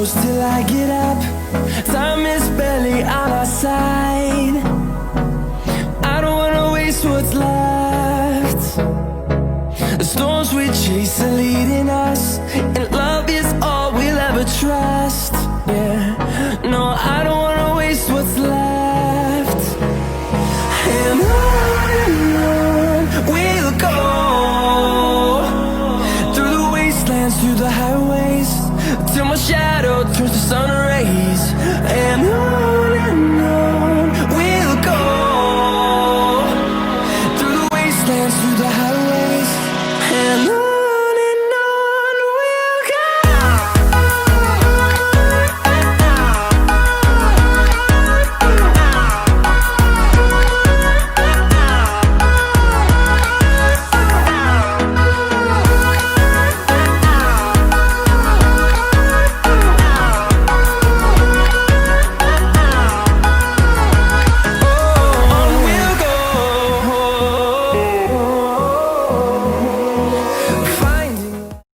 close till I get up. Time is barely on our side. I don't wanna waste what's left. The storms we chase are leading us